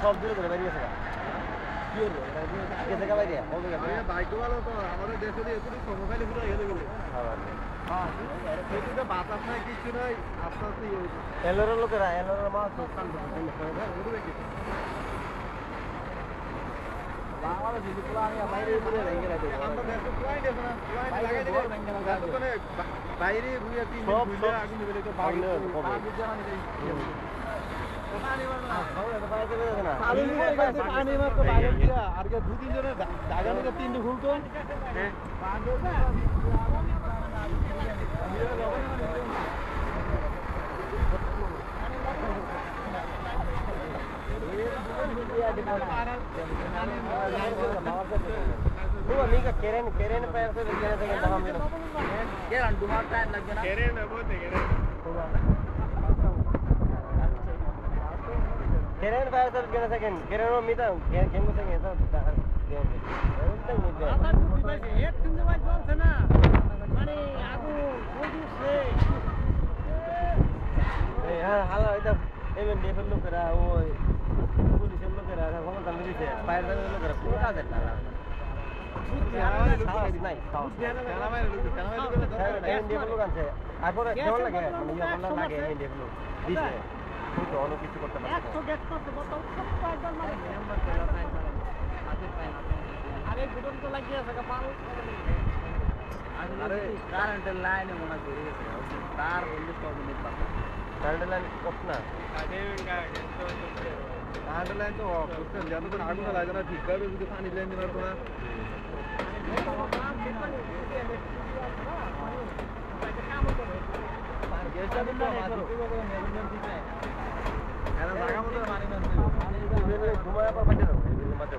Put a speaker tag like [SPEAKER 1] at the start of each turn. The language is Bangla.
[SPEAKER 1] সব দূরে করে বেরিয়ে গেছে গেছে বাইরে
[SPEAKER 2] বাইক ভালো তো আমাদের দেশে এগুলি সমকালে পুরো হেলে গেলে বাতাস নাই কিছু নাই আস্তে আস্তে
[SPEAKER 1] এলোরের লোকেরা এলোরের মাছ
[SPEAKER 2] বাইরে আর দু তিন জনের জায়গা থেকে তিনটে খুলতো
[SPEAKER 1] amiga quieren पैसे देने से क्या हम
[SPEAKER 3] यार अंडुमार टाइम लग गया ना
[SPEAKER 2] केरेन है बहुत केरेन
[SPEAKER 1] quieren पैसे देने से quieren no mita quién को से eso
[SPEAKER 3] আমার বুদ্ধি পাইছে এক তিন বার চলছে না মানে আগু বুঝছে
[SPEAKER 1] হ্যাঁ হালা এটা এমন নেফেল লোকেরা ওই পুলিশের লোকেরা ক্ষমতা নিতে বাইরের লোকেরা পুরো কাজের না কিছু করতে পারে
[SPEAKER 3] কারেন্টের লাইনে মনে করি তার
[SPEAKER 1] কারেন্টের লাইন কত না
[SPEAKER 2] কারেন্টের লাইন তো যতক্ষণ আগুন লাগে না ঠিকভাবে যদি পানি লাইন দিন তো না
[SPEAKER 1] ঘুমায় পাঠাতে